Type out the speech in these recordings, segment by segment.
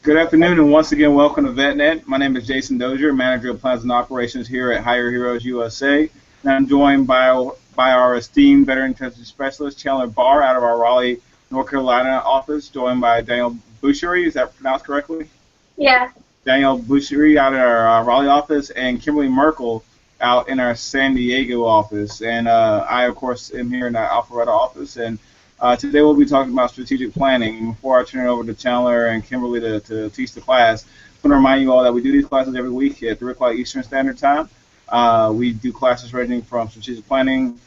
Good afternoon, and once again, welcome to VetNet. My name is Jason Dozier, Manager of Plans and Operations here at Hire Heroes USA, and I'm joined by our esteemed veteran testing specialist, Chandler Barr, out of our Raleigh, North Carolina office, joined by Daniel Boucherie. Is that pronounced correctly? Yeah. Daniel Boucherie out of our Raleigh office, and Kimberly Merkel out in our San Diego office. And I, of course, am here in our Alpharetta office. And today we'll be talking about strategic planning. Before I turn it over to Chandler and Kimberly to teach the class, I want to remind you all that we do these classes every week at 3 o'clock Eastern Standard Time. We do classes ranging from strategic planning,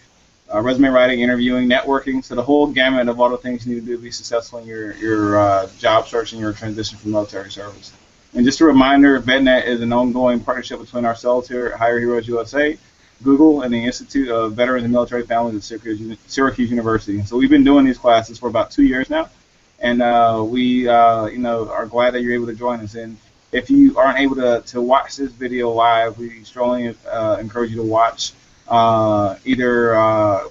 resume writing, interviewing, networking, so the whole gamut of all the things you need to do to be successful in your job search and your transition from military service. And just a reminder, VetNet is an ongoing partnership between ourselves here at Hire Heroes USA, Google, and the Institute of Veterans and Military Families at Syracuse University. So we've been doing these classes for about 2 years now, and we are glad that you're able to join us. And if you aren't able to watch this video live, we strongly encourage you to watch either on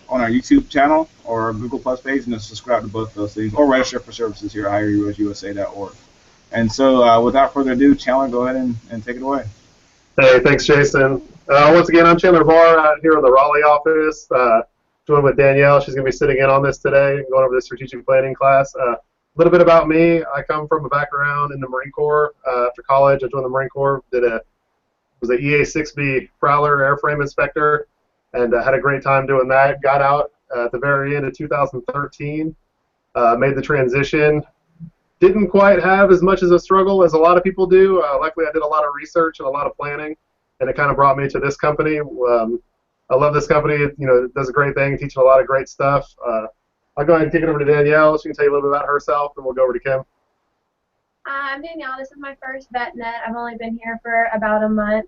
our YouTube channel or our Google Plus page, and then subscribe to both those things, or register for services here at HireHeroesUSA.org. And so, without further ado, Chandler, go ahead and take it away. Hey, thanks, Jason. Once again, I'm Chandler Barr out here in the Raleigh office, joined with Danielle. She's going to be sitting in on this today, going over the strategic planning class. A little bit about me. I come from a background in the Marine Corps. After college, I joined the Marine Corps, was an EA-6B Prowler airframe inspector, and had a great time doing that. Got out at the very end of 2013, made the transition. Didn't quite have as much as a struggle as a lot of people do. Luckily, I did a lot of research and a lot of planning, and it kind of brought me to this company. I love this company. It does a great thing, teaching a lot of great stuff. I'll go ahead and kick it over to Danielle. She can tell you a little bit about herself, and we'll go over to Kim. I'm Danielle. This is my first VetNet. I've only been here for about a month.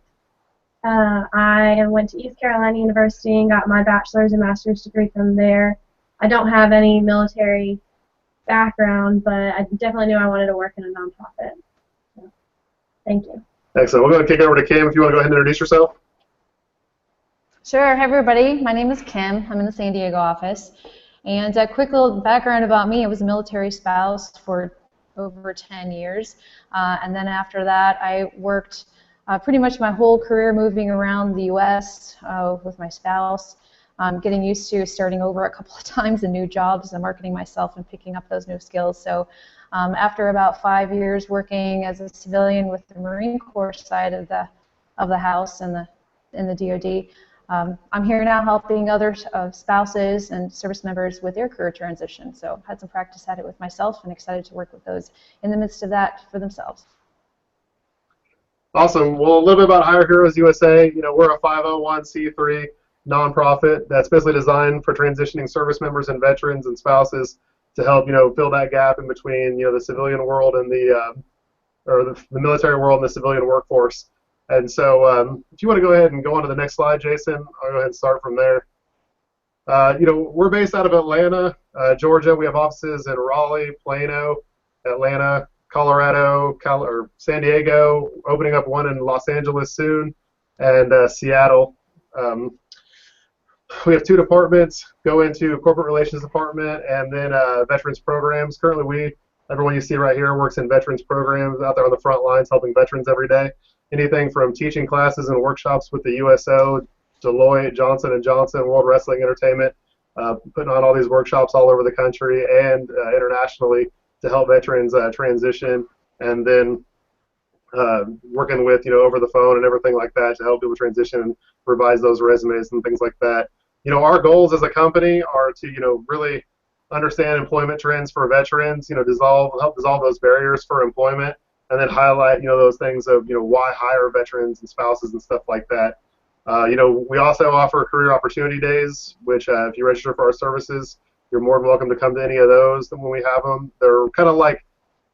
I went to East Carolina University and got my bachelor's and master's degree from there. I don't have any military background, but I definitely knew I wanted to work in a nonprofit. So, thank you. Excellent. We're going to kick it over to Kim if you want to go ahead and introduce yourself. Sure. Hi, everybody. My name is Kim. I'm in the San Diego office. And a quick little background about me. I was a military spouse for over 10 years. And then after that, I worked pretty much my whole career moving around the U.S. With my spouse. Getting used to starting over a couple of times in new jobs and marketing myself and picking up those new skills. So after about 5 years working as a civilian with the Marine Corps side of the house and in the DoD, I'm here now helping other spouses and service members with their career transition. So had some practice at it with myself and excited to work with those in the midst of that for themselves. Awesome. Well, a little bit about Hire Heroes USA. We're a 501c3 nonprofit that's basically designed for transitioning service members and veterans and spouses to help fill that gap in between the civilian world and the military world and the civilian workforce. And so if you want to go ahead and go on to the next slide, Jason, I'll go ahead and start from there. We're based out of Atlanta, Georgia. We have offices in Raleigh, Plano, Atlanta, Colorado, San Diego, opening up one in Los Angeles soon, and Seattle. We have 2 departments, go into corporate relations department and then veterans programs. Currently, everyone you see right here works in veterans programs out there on the front lines helping veterans every day. Anything from teaching classes and workshops with the USO, Deloitte, Johnson & Johnson, World Wrestling Entertainment, putting on all these workshops all over the country and internationally to help veterans transition, and then working with over the phone and everything like that to help people transition and revise those resumes and things like that. Our goals as a company are to really understand employment trends for veterans, help dissolve those barriers for employment, and then highlight those things of why hire veterans and spouses and stuff like that. We also offer career opportunity days, which if you register for our services, you're more than welcome to come to any of those when we have them. They're kind of like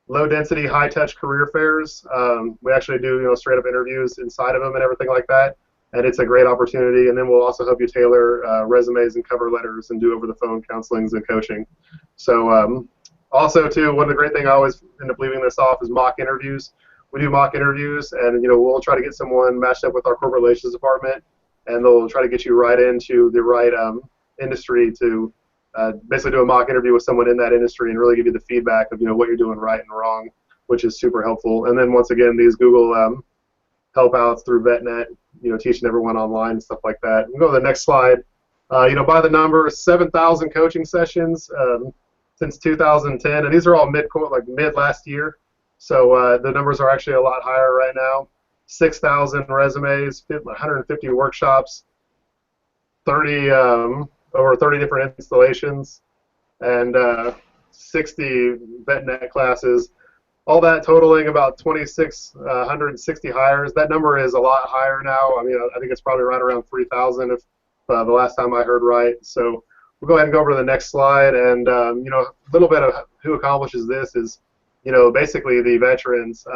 low-density, high-touch career fairs. We actually do straight-up interviews inside of them and everything like that, and it's a great opportunity. And then we'll also help you tailor resumes and cover letters and do over-the-phone counselings and coaching. So also, too, one of the great things I always end up leaving this off is mock interviews. We do mock interviews, and we'll try to get someone matched up with our corporate relations department, and they'll try to get you right into the right industry to basically do a mock interview with someone in that industry and really give you the feedback of what you're doing right and wrong which is super helpful. And then once again, these Google help outs through VetNet, teaching everyone online and stuff like that. We'll go to the next slide. By the number, 7,000 coaching sessions since 2010, and these are all mid last year. So the numbers are actually a lot higher right now. 6,000 resumes, 150 workshops, over 30 different installations, and 60 VetNet classes. All that totaling about 2,660 hires. That number is a lot higher now. I mean, I think it's probably right around 3,000 if the last time I heard right. So we'll go ahead and go over to the next slide. And a little bit of who accomplishes this is, basically the veterans.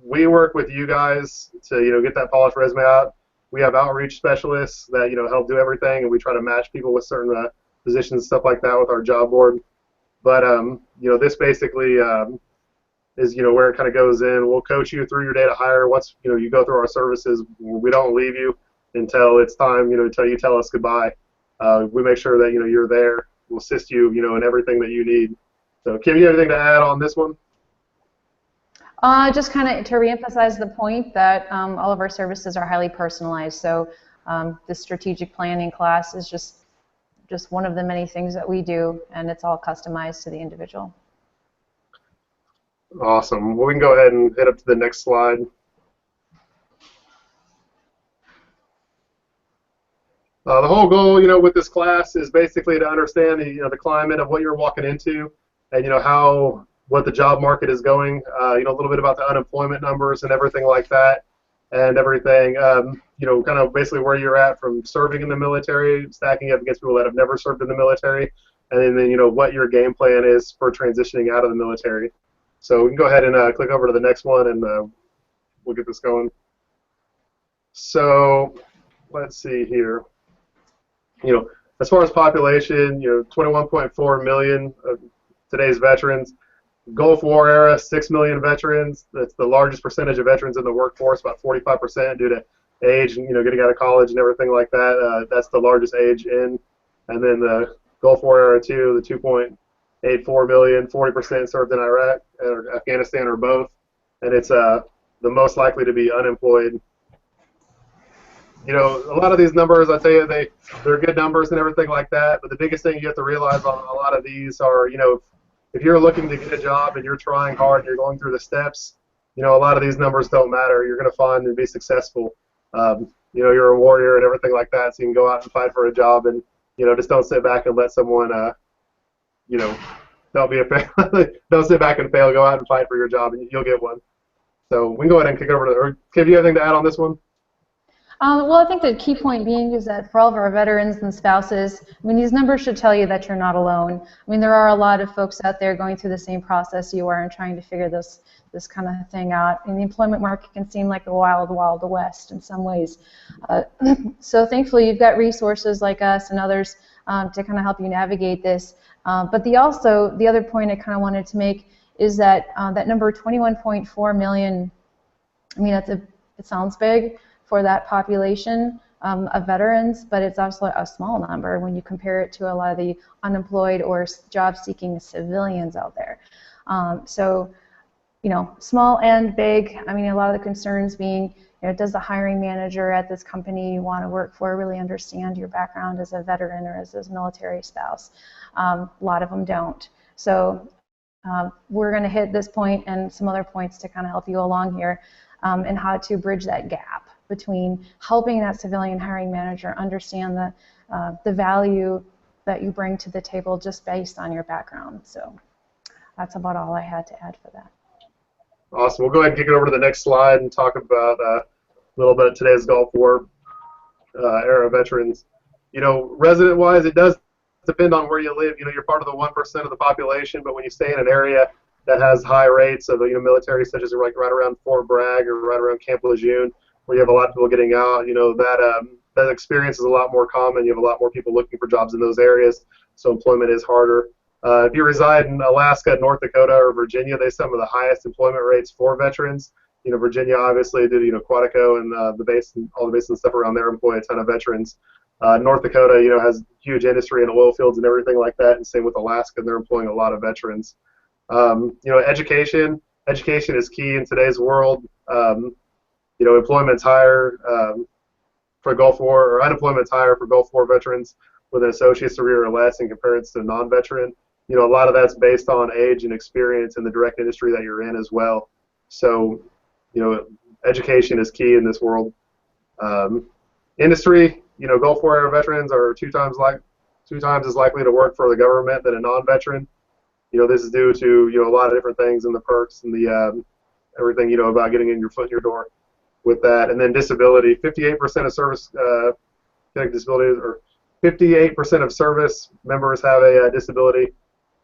We work with you guys to get that polished resume out. We have outreach specialists that help do everything, and we try to match people with certain positions, stuff like that, with our job board. But this basically is where it kind of goes in. We'll coach you through your day to hire. Once you go through our services, we don't leave you until it's time. Until you tell us goodbye. We make sure that you're there. We'll assist you in everything that you need. So, Kim, you have anything to add on this one? Just kind of to reemphasize the point that all of our services are highly personalized. So the strategic planning class is just one of the many things that we do, and it's all customized to the individual. Awesome. Well, we can go ahead and head up to the next slide. The whole goal, with this class is basically to understand the climate of what you're walking into, and what the job market is going. A little bit about the unemployment numbers and everything like that, and everything. Kind of basically where you're at from serving in the military, stacking up against people that have never served in the military, and then what your game plan is for transitioning out of the military. So we can go ahead and click over to the next one, and we'll get this going. So let's see here. As far as population, 21.4 million of today's veterans. Gulf War era, 6 million veterans. That's the largest percentage of veterans in the workforce, about 45% due to age and getting out of college and everything like that. That's the largest age in. And then the Gulf War era too, the 2.84 million, 40% served in Iraq or Afghanistan or both. And it's the most likely to be unemployed. A lot of these numbers, I tell you, they're good numbers and everything like that. But the biggest thing you have to realize on a lot of these are, if you're looking to get a job and you're trying hard and you're going through the steps, a lot of these numbers don't matter. You're going to find and be successful. You're a warrior and everything like that, so you can go out and fight for a job and, just don't sit back and let someone, don't sit back and fail. Go out and fight for your job and you'll get one. So we can go ahead and kick it over to, Kim, do you have anything to add on this one? Well, I think the key point being is that for all of our veterans and spouses, these numbers should tell you that you're not alone. There are a lot of folks out there going through the same process you are and trying to figure this kind of thing out. And the employment market can seem like a wild, wild west in some ways. So thankfully, you've got resources like us and others to kind of help you navigate this. But the other point I kind of wanted to make is that that number 21.4 million, it sounds big for that population of veterans, but it's also a small number when you compare it to a lot of the unemployed or job-seeking civilians out there. So, small and big. A lot of the concerns being, does the hiring manager at this company you want to work for really understand your background as a veteran or as a military spouse? A lot of them don't. So we're going to hit this point and some other points to kind of help you along here and how to bridge that gap between helping that civilian hiring manager understand the value that you bring to the table just based on your background. So that's about all I had to add for that. Awesome. We'll go ahead and kick it over to the next slide and talk about a little bit of today's Gulf War era veterans. Resident-wise, it does depend on where you live. You're part of the 1% of the population, but when you stay in an area that has high rates of military, such as right around Fort Bragg or right around Camp Lejeune, where you have a lot of people getting out, that experience is a lot more common. You have a lot more people looking for jobs in those areas, so employment is harder. If you reside in Alaska, North Dakota, or Virginia, they have some of the highest employment rates for veterans. Virginia, obviously, due to Quantico and the base and all the bases and stuff around there employ a ton of veterans. North Dakota, has huge industry and oil fields and everything like that, and same with Alaska, and they're employing a lot of veterans. Education. Education is key in today's world. Employment's higher for Gulf War, or unemployment's higher for Gulf War veterans with an associate's degree or less in comparison to non-veteran. A lot of that's based on age and experience in the direct industry that you're in as well. So, education is key in this world. Industry, Gulf War era veterans are two times as likely to work for the government than a non-veteran. This is due to a lot of different things and the perks and the everything about getting in your foot in your door with that. And then disability, 58% of service disabilities, or 58% of service members have a disability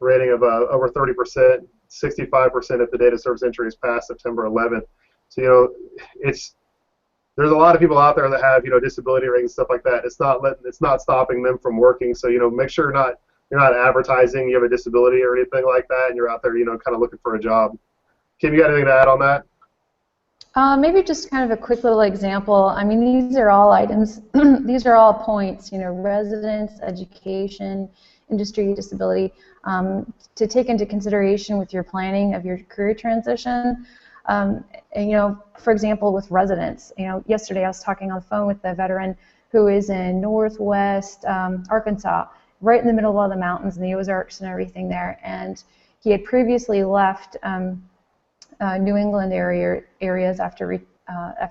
rating of over 30%, 65% if the date of service entry is past September 11th. So there's a lot of people out there that have disability ratings and stuff like that. It's not stopping them from working. So make sure you're not advertising you have a disability or anything like that, and you're out there kind of looking for a job. Kim, you got anything to add on that? Maybe just kind of a quick little example. I mean, these are all items, these are all points, residence, education, industry, disability, to take into consideration with your planning of your career transition. And, for example, with residence, yesterday I was talking on the phone with a veteran who is in northwest Arkansas, right in the middle of all the mountains and the Ozarks and everything there, and he had previously left New England areas after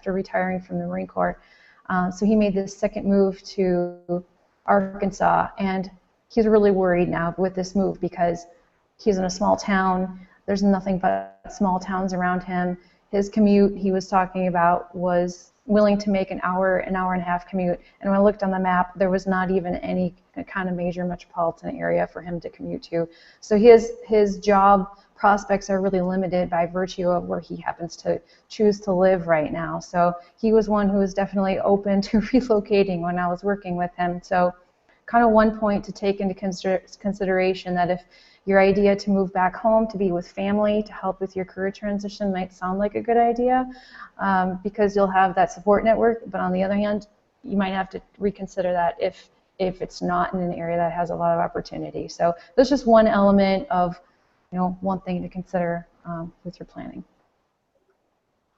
retiring from the Marine Corps. So he made this second move to Arkansas, and he's really worried now with this move because he's in a small town. There's nothing but small towns around him. His commute, he was talking about, was willing to make an hour and a half commute. And when I looked on the map, there was not even any kind of major metropolitan area for him to commute to. So his job prospects are really limited by virtue of where he happens to choose to live right now. So he was one who was definitely open to relocating when I was working with him. So kind of one point to take into consideration, that if your idea to move back home to be with family to help with your career transition might sound like a good idea, because you'll have that support network, but on the other hand, you might have to reconsider that if it's not in an area that has a lot of opportunity. So that's just one element of one thing to consider with your planning.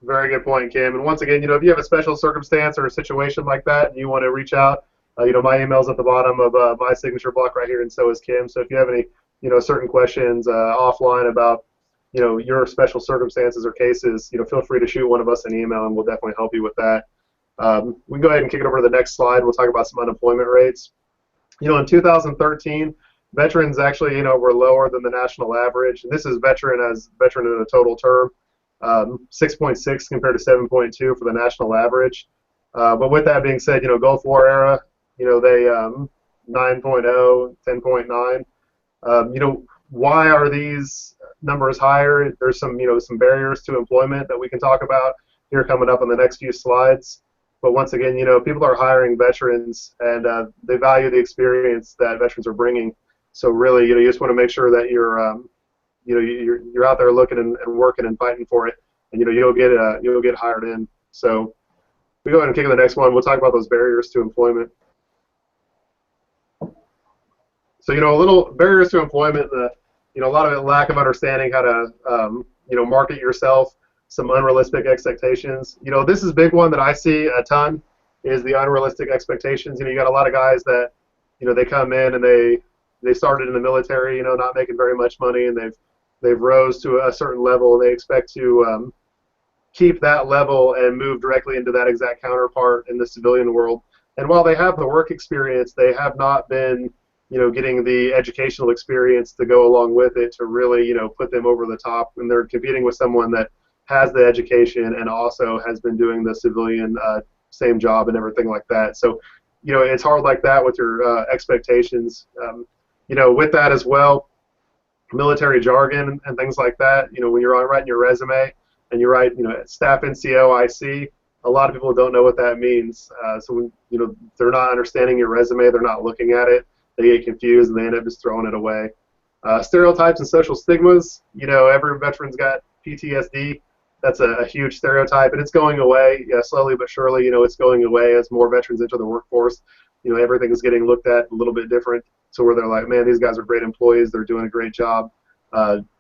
Very good point, Kim. And once again, if you have a special circumstance or a situation like that and you want to reach out, my email's at the bottom of my signature block right here, and so is Kim. So if you have any certain questions offline about your special circumstances or cases, feel free to shoot one of us an email, and we'll definitely help you with that. We can go ahead and kick it over to the next slide. We'll talk about some unemployment rates. In 2013, veterans actually were lower than the national average, and this is veteran in a total term, 6.6 compared to 7.2 for the national average. But with that being said, Gulf War era, they 9.0, 10.9. Why are these numbers higher? There's some barriers to employment that we can talk about here coming up on the next few slides. But once again, people are hiring veterans, and they value the experience that veterans are bringing. So really, you just want to make sure that you're out there looking and working and fighting for it, and you'll get hired in. So we go ahead and kick to the next one. We'll talk about those barriers to employment. So, a little barriers to employment, a lot of it, lack of understanding how to, market yourself, some unrealistic expectations. This is a big one that I see a ton, is the unrealistic expectations. You got a lot of guys that, they come in and they started in the military, not making very much money, and they've rose to a certain level, and they expect to keep that level and move directly into that exact counterpart in the civilian world. And while they have the work experience, they have not been getting the educational experience to go along with it to really, put them over the top. And they're competing with someone that has the education and also has been doing the civilian same job and everything like that. So, it's hard like that with your expectations. With that as well, military jargon and things like that. When you're writing your resume and you write, staff NCO IC, a lot of people don't know what that means. So when, they're not understanding your resume, they're not looking at it. They get confused and they end up just throwing it away. Stereotypes and social stigmas. Every veteran's got PTSD. That's a huge stereotype, and it's going away. Slowly but surely, it's going away as more veterans enter the workforce. Everything is getting looked at a little bit different, so where they're like, man, these guys are great employees. They're doing a great job.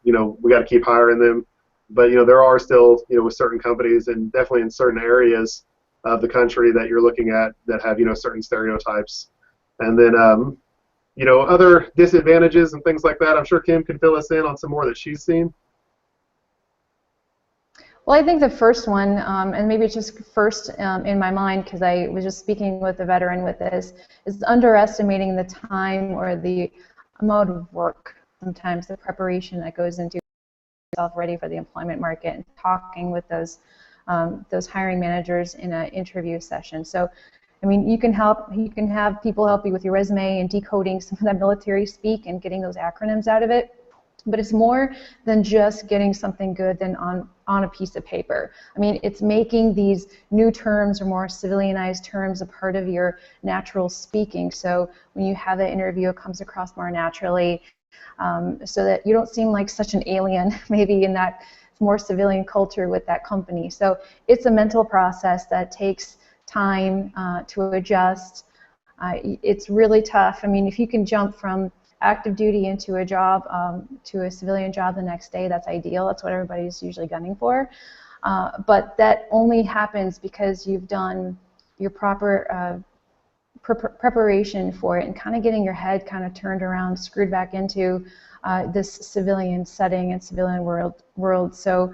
We got to keep hiring them. But there are still with certain companies and definitely in certain areas of the country that you're looking at that have certain stereotypes. And then other disadvantages and things like that. I'm sure Kim can fill us in on some more that she's seen. Well, I think the first one, and maybe just first in my mind, because I was just speaking with a veteran with this, is underestimating the time or the amount of work, sometimes the preparation that goes into yourself ready for the employment market and talking with those hiring managers in an interview session. So, I mean, you can have people help you with your resume and decoding some of that military speak and getting those acronyms out of it. But it's more than just getting something good than on a piece of paper. I mean, it's making these new terms or more civilianized terms a part of your natural speaking. So when you have that interview, it comes across more naturally, so that you don't seem like such an alien maybe in that more civilian culture with that company. So it's a mental process that takes time to adjust. It's really tough. I mean, if you can jump from active duty into a job, to a civilian job the next day, that's ideal. That's what everybody's usually gunning for. But that only happens because you've done your proper preparation for it and kind of getting your head kind of turned around, screwed back into this civilian setting and civilian world. So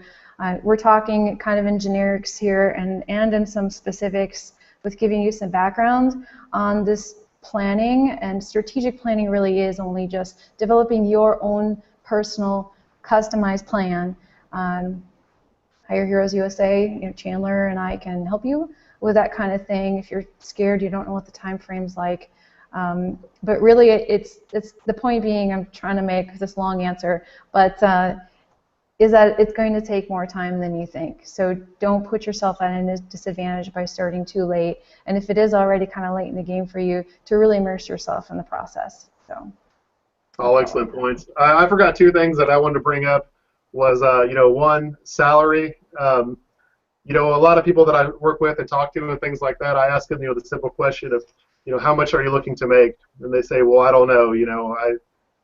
we're talking kind of in generics here and in some specifics with giving you some background on this planning. And strategic planning really is only just developing your own personal customized plan. Hire Heroes USA, Chandler and I can help you with that kind of thing. If you're scared, you don't know what the time frame's like. But really, it's the point being, I'm trying to make this long answer, but is that it's going to take more time than you think. So don't put yourself at a disadvantage by starting too late. And if it is already kind of late in the game for you, to really immerse yourself in the process. So. All excellent points. I forgot two things that I wanted to bring up. Was one, salary. A lot of people that I work with and talk to and things like that, I ask them the simple question of how much are you looking to make? And they say, well, I don't know.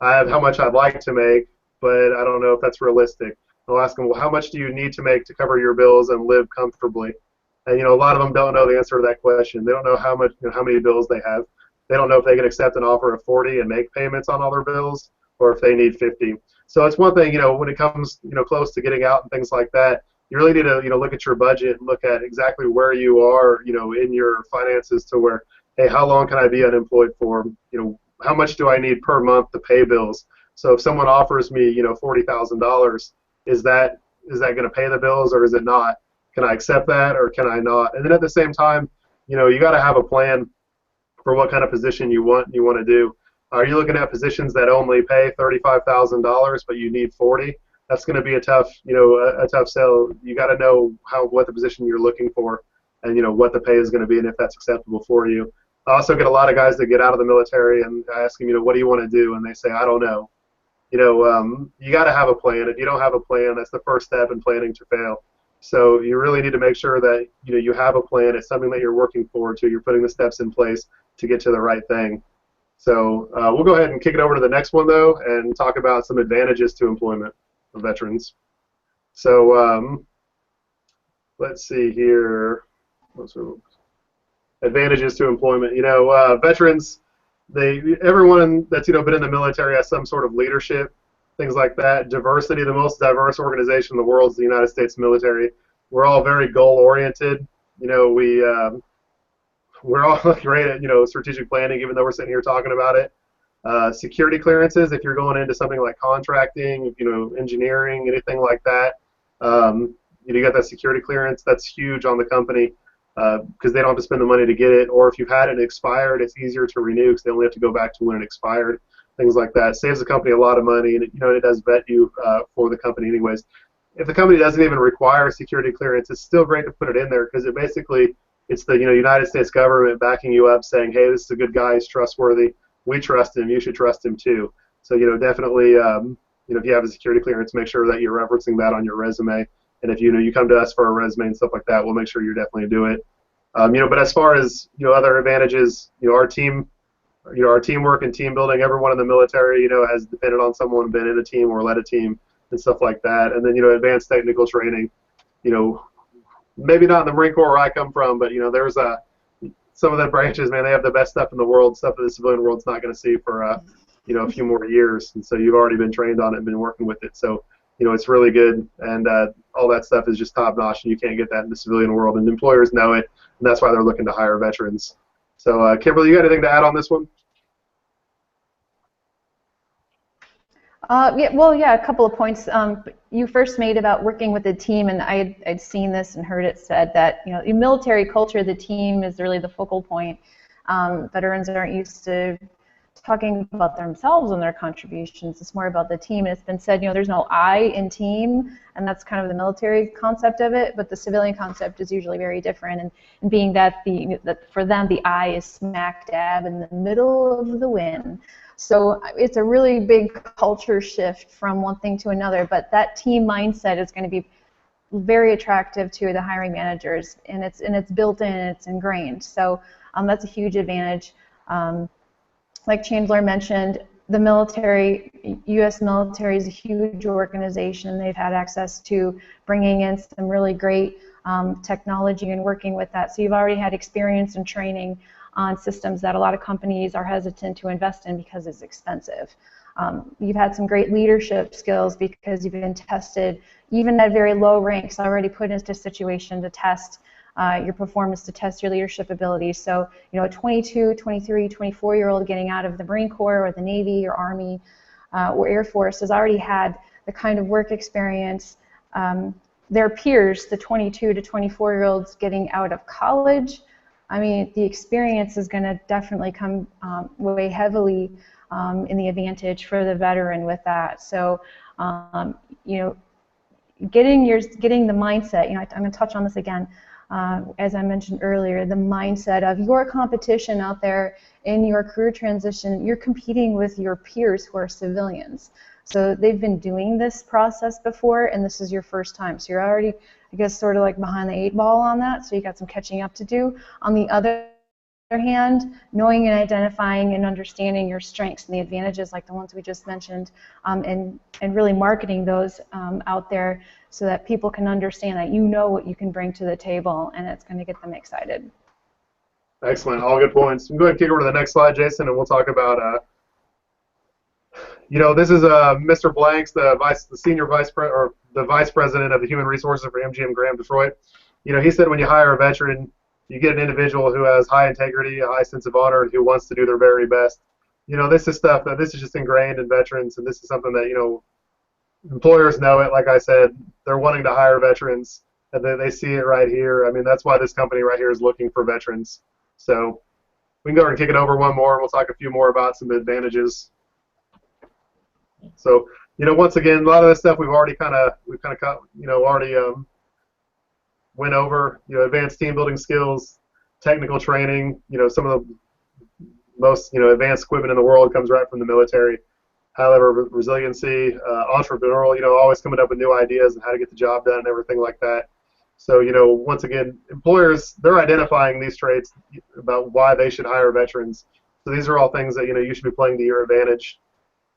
I have how much I'd like to make, but I don't know if that's realistic. I'll ask them, well, how much do you need to make to cover your bills and live comfortably? And a lot of them don't know the answer to that question. They don't know how many bills they have. They don't know if they can accept an offer of 40 and make payments on all their bills, or if they need 50. So it's one thing, when it comes, close to getting out and things like that, you really need to, look at your budget and look at exactly where you are, in your finances to where, hey, how long can I be unemployed for? How much do I need per month to pay bills? So if someone offers me, $40,000, is that going to pay the bills or is it not? Can I accept that or can I not? And then at the same time, you got to have a plan for what kind of position you want to do. Are you looking at positions that only pay $35,000 but you need 40? That's going to be a tough sell. You got to know what the position you're looking for, and what the pay is going to be and if that's acceptable for you. I also get a lot of guys that get out of the military and I ask them, what do you want to do? And they say, I don't know. You got to have a plan. If you don't have a plan, that's the first step in planning to fail. So you really need to make sure that you have a plan. It's something that you're working forward to. You're putting the steps in place to get to the right thing. So we'll go ahead and kick it over to the next one, though, and talk about some advantages to employment of veterans. So let's see here. Advantages to employment. Veterans, everyone that's been in the military has some sort of leadership, things like that. Diversity, the most diverse organization in the world is the United States military. We're all very goal-oriented. We're all great at strategic planning, even though we're sitting here talking about it. Security clearances, if you're going into something like contracting, engineering, anything like that, you got that security clearance. That's huge on the company because they don't have to spend the money to get it. Or if you've had it expired, it's easier to renew because they only have to go back to when it expired. Things like that saves the company a lot of money, and it does vet you for the company anyways. If the company doesn't even require security clearance, it's still great to put it in there because it's the United States government backing you up, saying, hey, this is a good guy, he's trustworthy, we trust him, you should trust him too. So definitely if you have a security clearance, make sure that you're referencing that on your resume. And if you come to us for a resume and stuff like that, we'll make sure you definitely do it. But as far as other advantages, our team our teamwork and team building. Everyone in the military, has depended on someone, been in a team or led a team and stuff like that. And then, advanced technical training, maybe not in the Marine Corps where I come from, but, there's some of the branches, man, they have the best stuff in the world, stuff that the civilian world's not going to see for, a few more years. And so you've already been trained on it and been working with it. So, it's really good. And all that stuff is just top-notch, and you can't get that in the civilian world. And employers know it, and that's why they're looking to hire veterans. So, Kimberly, you got anything to add on this one? Yeah, a couple of points. You first made about working with a team, and I'd seen this and heard it said that, in military culture, the team is really the focal point. Veterans aren't used to talking about themselves and their contributions. It's more about the team, and it's been said, there's no I in team, and that's kind of the military concept of it, but the civilian concept is usually very different, and being that for them, the I is smack dab in the middle of the win. So it's a really big culture shift from one thing to another, but that team mindset is going to be very attractive to the hiring managers, and it's built in, it's ingrained. So that's a huge advantage. Like Chandler mentioned, the military, U.S. military is a huge organization. They've had access to bringing in some really great technology and working with that. So you've already had experience and training on systems that a lot of companies are hesitant to invest in because it's expensive. You've had some great leadership skills because you've been tested, even at very low ranks, already put into a situation to test your performance, to test your leadership abilities. So, a 22, 23, 24-year-old getting out of the Marine Corps or the Navy or Army or Air Force has already had the kind of work experience. Their peers, the 22 to 24-year-olds getting out of college, I mean, the experience is going to definitely come weigh heavily in the advantage for the veteran with that. So, getting the mindset. I'm going to touch on this again. As I mentioned earlier, the mindset of your competition out there in your career transition, you're competing with your peers who are civilians. So they've been doing this process before, and this is your first time. So you're already, I guess, sort of like behind the 8 ball on that, so you got some catching up to do. On the other hand, knowing and identifying and understanding your strengths and the advantages like the ones we just mentioned, and really marketing those out there so that people can understand that what you can bring to the table, and it's going to get them excited. Excellent. All good points. Go ahead and kick over to the next slide, Jason, and we'll talk about this is Mr. Blanks, the vice president of the human resources for MGM Graham Detroit. He said when you hire a veteran, you get an individual who has high integrity, a high sense of honor, and who wants to do their very best. This is stuff that this is just ingrained in veterans, and this is something that employers know it. Like I said, they're wanting to hire veterans, and they see it right here. I mean, that's why this company right here is looking for veterans. So we can go ahead and kick it over one more, and we'll talk a few more about some advantages. So, once again, a lot of this stuff we've already went over. Advanced team building skills, technical training. Some of the most advanced equipment in the world comes right from the military. High level resiliency, entrepreneurial. Always coming up with new ideas and how to get the job done and everything like that. So, once again, employers, they're identifying these traits about why they should hire veterans. So these are all things that you should be playing to your advantage.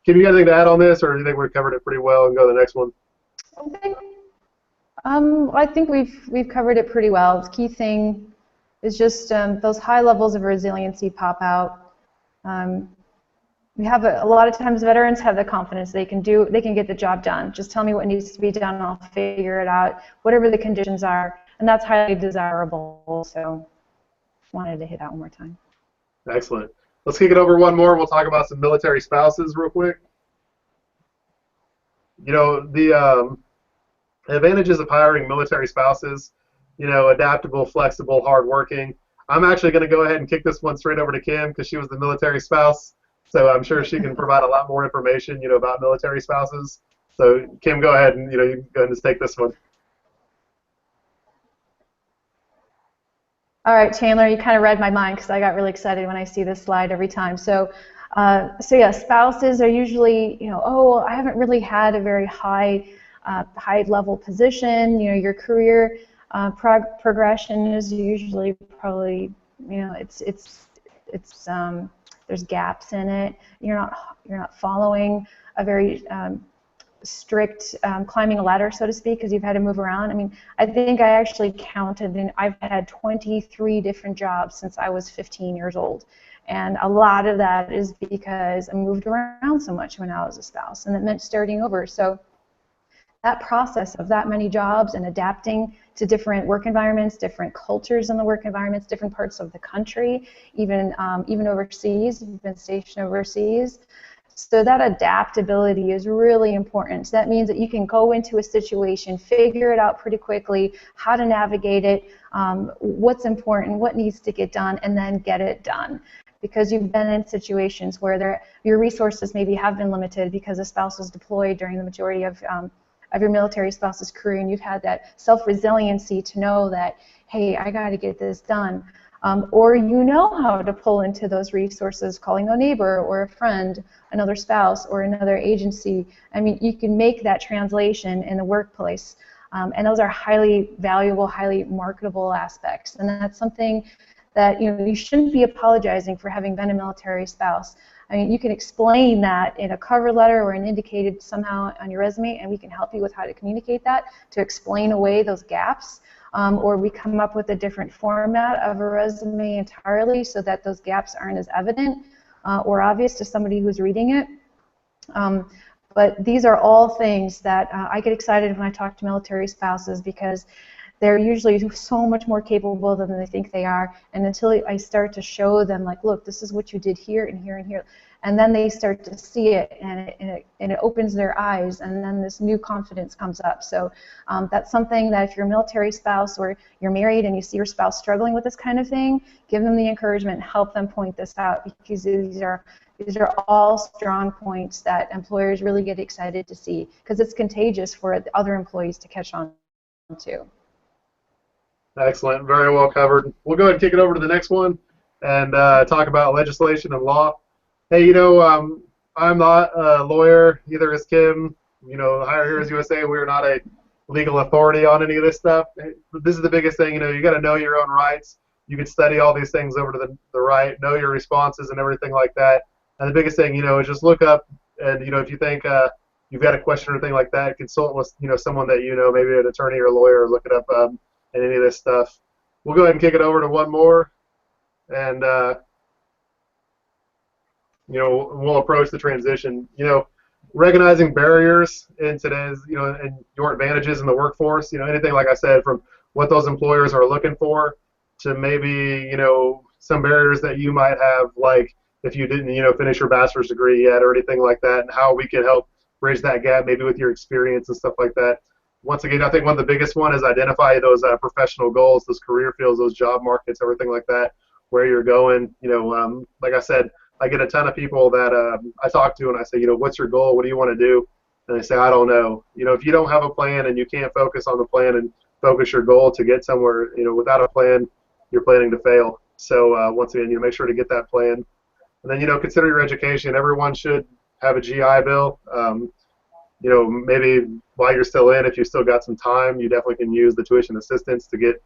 Kim, you got anything to add on this, or do you think we've covered it pretty well and go to the next one? I think we've covered it pretty well. The key thing is just those high levels of resiliency pop out. We have a lot of times veterans have the confidence they can get the job done. Just tell me what needs to be done, I'll figure it out, whatever the conditions are, and that's highly desirable. So, wanted to hit that one more time. Excellent. Let's kick it over one more. We'll talk about some military spouses real quick. The advantages of hiring military spouses, adaptable, flexible, hardworking. I'm actually going to go ahead and kick this one straight over to Kim because she was the military spouse. So I'm sure she can provide a lot more information, about military spouses. So Kim, go ahead and, you can go ahead and just take this one. All right, Chandler, you kind of read my mind because I got really excited when I see this slide every time. So yeah, spouses are usually, I haven't really had a very high level position. Your career progression is usually probably, there's gaps in it. You're not following a very strict climbing a ladder, so to speak, because you've had to move around. I mean, I think I actually counted, and I've had 23 different jobs since I was 15 years old. And a lot of that is because I moved around so much when I was a spouse, and it meant starting over. So that process of that many jobs and adapting to different work environments, different cultures in the work environments, different parts of the country, even overseas, you've been stationed overseas. So that adaptability is really important. So that means that you can go into a situation, figure it out pretty quickly, how to navigate it, what's important, what needs to get done, and then get it done. Because you've been in situations where your resources maybe have been limited because a spouse was deployed during the majority of your military spouse's career, and you've had that self-resiliency to know that, hey, I got to get this done. Or you know how to pull into those resources, calling a neighbor or a friend, another spouse, or another agency. I mean, you can make that translation in the workplace. And those are highly valuable, highly marketable aspects. And that's something that you shouldn't be apologizing for having been a military spouse. I mean, you can explain that in a cover letter or indicated somehow on your resume, and we can help you with how to communicate that to explain away those gaps. Or we come up with a different format of a resume entirely so that those gaps aren't as evident or obvious to somebody who's reading it. But these are all things that I get excited when I talk to military spouses, because they're usually so much more capable than they think they are. And until I start to show them, like, look, this is what you did here and here and here, and then they start to see it, and it opens their eyes, and then this new confidence comes up. So that's something that if you're a military spouse or you're married and you see your spouse struggling with this kind of thing, give them the encouragement and help them point this out, because these are all strong points that employers really get excited to see, because it's contagious for the other employees to catch on to. Excellent. Very well covered. We'll go ahead and kick it over to the next one and talk about legislation and law. Hey, I'm not a lawyer, neither is Kim. Hire Heroes USA, we're not a legal authority on any of this stuff. This is the biggest thing. You got to know your own rights. You can study all these things over to the right, know your responses and everything like that. And the biggest thing, is just look up, and if you think you've got a question or anything like that, consult with someone that maybe an attorney or a lawyer, or look it up and any of this stuff. We'll go ahead and kick it over to one more, and we'll approach the transition. Recognizing barriers in today's, and your advantages in the workforce. Anything, like I said, from what those employers are looking for to maybe some barriers that you might have, like if you didn't finish your bachelor's degree yet or anything like that, and how we can help bridge that gap maybe with your experience and stuff like that. Once again, I think one of the biggest one is identify those professional goals, those career fields, those job markets, everything like that, where you're going. Like I said, I get a ton of people that I talk to, and I say, what's your goal? What do you want to do? And they say, I don't know. If you don't have a plan and you can't focus on the plan and focus your goal to get somewhere, without a plan, you're planning to fail. So once again, make sure to get that plan. And then, consider your education. Everyone should have a GI Bill. Maybe while you're still in, if you still got some time, you definitely can use the tuition assistance to get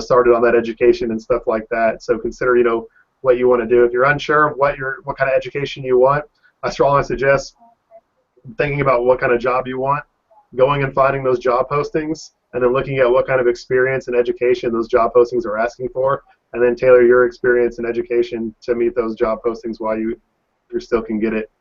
started on that education and stuff like that. So consider, what you want to do. If you're unsure of what kind of education you want, I strongly suggest thinking about what kind of job you want, going and finding those job postings, and then looking at what kind of experience and education those job postings are asking for, and then tailor your experience and education to meet those job postings while you still can get it.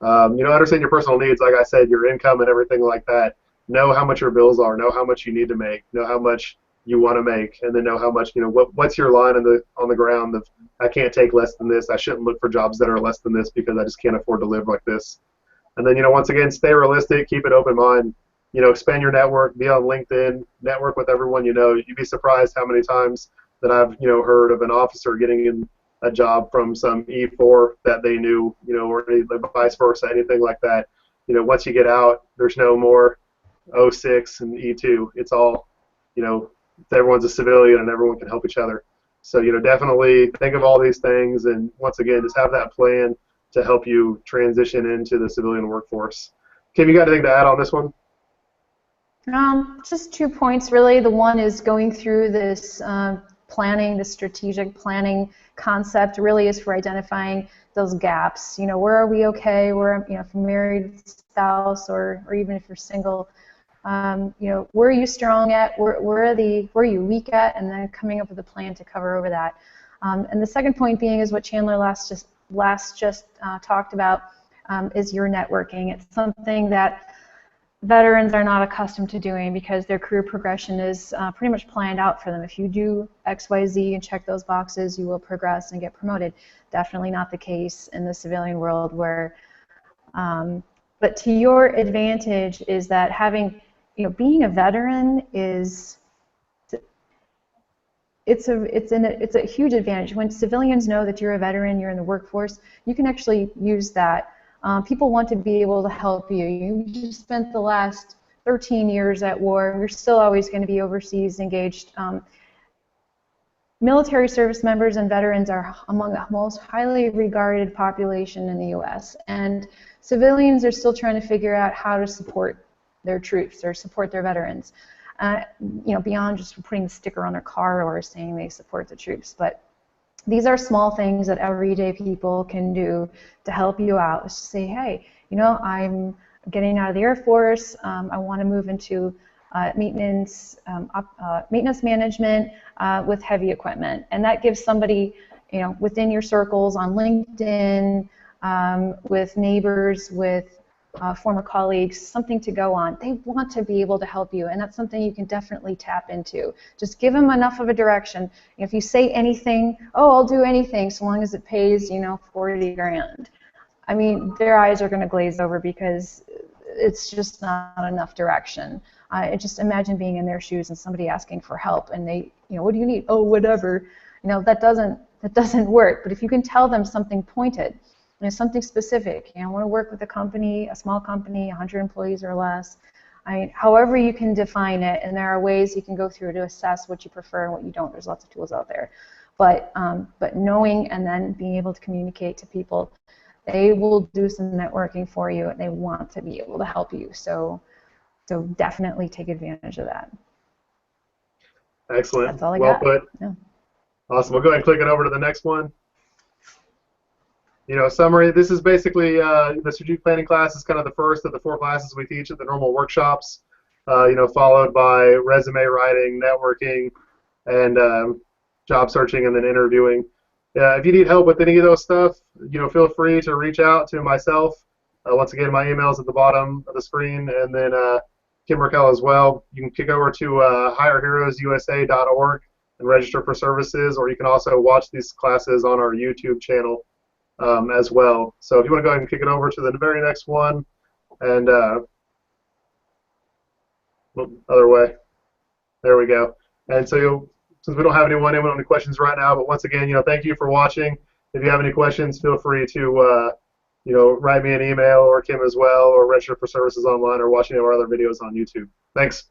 Understand your personal needs, like I said, your income and everything like that. Know how much your bills are, know how much you need to make, know how much you want to make, and then know how much, what's your line on the ground of, I can't take less than this, I shouldn't look for jobs that are less than this because I just can't afford to live like this. And then, once again, stay realistic, keep an open mind, expand your network, be on LinkedIn, network with everyone you know. You'd be surprised how many times that I've, heard of an officer getting in a job from some E4 that they knew, or vice versa, anything like that. Once you get out, there's no more 06 and E2. It's all, everyone's a civilian and everyone can help each other. So, definitely think of all these things, and once again, just have that plan to help you transition into the civilian workforce. Kim, you got anything to add on this one? Just 2 points, really. The one is going through this planning, the strategic planning concept really is for identifying those gaps. You know, where are we okay? Where, you know, if you're married spouse or even if you're single, you know, where are you strong at? Where are you weak at? And then coming up with a plan to cover over that. And the second point being is what Chandler last just talked about, is your networking. It's something that veterans are not accustomed to doing because their career progression is pretty much planned out for them. If you do X, Y, Z and check those boxes, you will progress and get promoted. Definitely not the case in the civilian world where, but to your advantage is that having, you know, being a veteran is, it's a huge advantage. When civilians know that you're a veteran, you're in the workforce, you can actually use that. People want to be able to help you. You just spent the last 13 years at war. You're still always going to be overseas engaged. Military service members and veterans are among the most highly regarded population in the U.S. And civilians are still trying to figure out how to support their troops or support their veterans. You know, beyond just putting the sticker on their car or saying they support the troops. But these are small things that everyday people can do to help you out. It's just say, hey, you know, I'm getting out of the Air Force. I want to move into maintenance management with heavy equipment, and that gives somebody, you know, within your circles on LinkedIn, with neighbors, with former colleagues, something to go on. They want to be able to help you, and that's something you can definitely tap into. Just give them enough of a direction. If you say anything, oh, I'll do anything so long as it pays, you know, 40 grand. I mean, their eyes are going to glaze over because it's just not enough direction. Just imagine being in their shoes and somebody asking for help, and they, you know, what do you need? Oh, whatever. You know, that doesn't work. But if you can tell them something pointed, you know, something specific. You know, I want to work with a company, a small company, 100 employees or less. I mean, however you can define it, and there are ways you can go through to assess what you prefer and what you don't. There's lots of tools out there. But knowing and then being able to communicate to people, they will do some networking for you, and they want to be able to help you. So definitely take advantage of that. Excellent. That's all I well got. Put. Yeah. Awesome. We'll go ahead and click it over to the next one. You know, summary, this is basically the strategic planning class is kind of the first of the 4 classes we teach at the normal workshops, you know, followed by resume writing, networking, and job searching, and then interviewing. If you need help with any of those stuff, you know, feel free to reach out to myself. Once again, my email's at the bottom of the screen, and then Kim Raquel as well. You can kick over to hireheroesusa.org and register for services, or you can also watch these classes on our YouTube channel. As well. So if you want to go ahead and kick it over to the very next one, and other way, there we go. And so since we don't have anyone in with any questions right now, but once again, you know, thank you for watching. If you have any questions, feel free to you know, write me an email, or Kim as well, or register for services online, or watch any of our other videos on YouTube. Thanks.